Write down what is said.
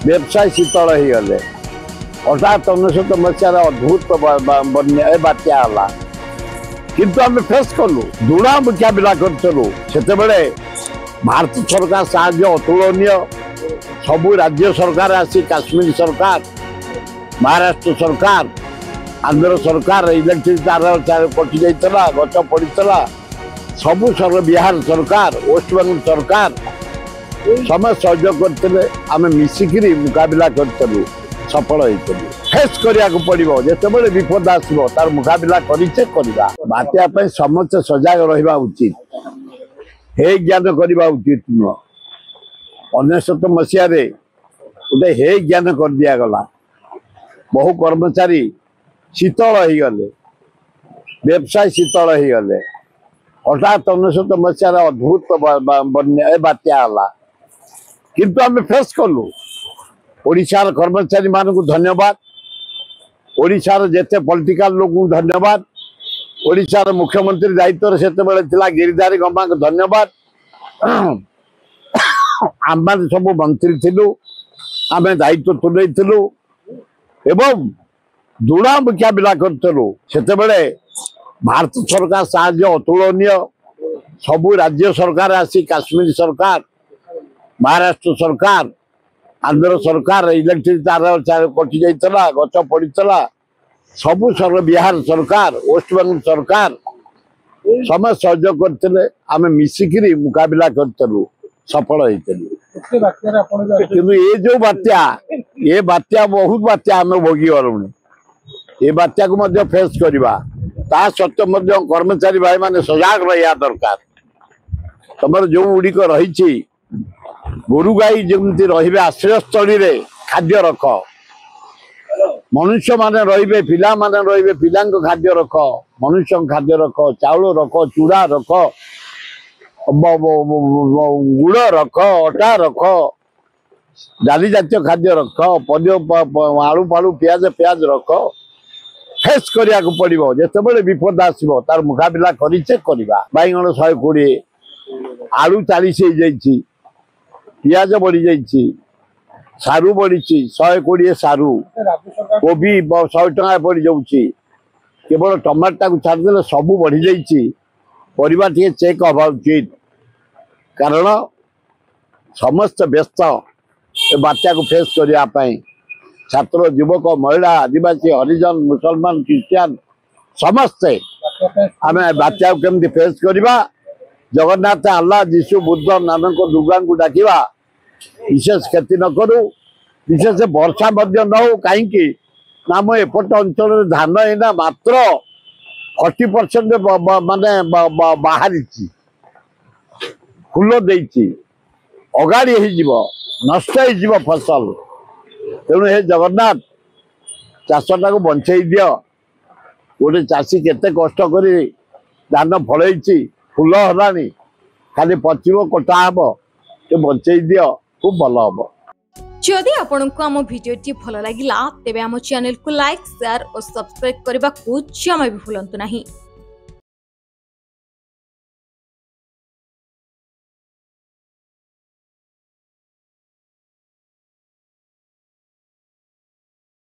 व्यवसाय शीतल हो गले हठात 19 मसीहार अद्भुत बन्या बात्या है किंतु आम फेस कलु दृढ़ मुकाबिला करूँ से भारत सरकार साहाय्य अतुलनीय सबू राज्य सरकार आसी काश्मीर सरकार महाराष्ट्र सरकार आंध्र सरकार इलेक्ट्रिक तार कटि जाता गच पड़ा सबू बिहार सरकार वेस्ट बेंगल सरकार समय सहयोग करते आम मिसिकी मुकाबिला करूँ सफल होती फेस करने पड़ो जिते विपद आसो तार मुकाबिला करवा बात्या समस्त सजग रहा उचित हे ज्ञान करवा उचित नुह 19 मसीह गोटे हे ज्ञान कर दिगला बहु कर्मचारी शीतल हो गले व्यवसाय शीतल हो गले हठात 19 मसीहार अद्भुत बन्या बात्या है किंतु आम फेस कलु ओडिशार कर्मचारी मानक धन्यवाद ओडिशार जेते पॉलिटिकल लोक धन्यवाद ओडिशार मुख्यमंत्री दायित्व से गिरिधारी गम्मा को धन्यवाद आम सब मंत्री थिलु आम दायित्व तुलू एवं दृढ़ मुकाबिला करूँ से भारत सरकार साहाय्य अतुलनीय सबू राज्य सरकार आसी काश्मीर सरकार महाराष्ट्र सरकार आंध्र सरकार इलेक्ट्रिक तार कटि जाता गच पड़ा सबू बिहार सरकार वेस्ट बेंगल सरकार समय सहयोग करते आम मिसिकी मुकाबिला करूँ सफल होती ये जो बात्या बहुत बात्या आम भोगी गलुणी ये बात्या को फेस करवा ता सत्वे कर्मचारी भाई माने सजग रहा दरकार तुम जो गुड़िक रही गोरु गाई जमी रे आश्रयस्थली खाद्य रख मनुष्य माने रे पिला माने रे पिला खाद्य रख मनुष्य खाद्य रख चाउल रख चूड़ा रख गुड़ रख अटा रख डाली जातीय खाद्य रख आलू फालू पियाज पियाज रख फेस करने पड़ो जिते विपद आसो तार मुकाबिला करवा बैगण 120 आलू 40 पियाज बढ़ी जाइए सारू बढ़ी 120 सारू कोबी 100 टका बढ़ी जाऊँगी केवल टमाटा को छाड़दे सबू बढ़ी जाइए परिवार टे चेक हवा उचित कारण समस्त व्यस्त बात्या को फेस करने छात्र युवक महिला आदिवासी हरिजन मुसलमान क्रिश्चियन समस्ते आम बात्या केमती फेस करवा जगन्नाथ अल्लाह जीशु बुद्ध नानक दुर्गा को डाकिवा विशेष क्षति न करू विशेष वर्षा न हो कहीं नाम एपट अंचल धान एना मात्र 40% माने बाहरी फूल देती अगाड़ी नष्ट हो फसल तेणु हे जगन्नाथ चाषटा को बंचई दियो गोटे चाषी केते कष्ट कर धान फल फूल है खाली पचिब कटा हम बंचई दियो खूब भल हम जदि आपंक आम भिडी भल लगा तेब आम चैनल को लाइक शेयर और सब्सक्राइब करने को जमा भी भूलु नहीं।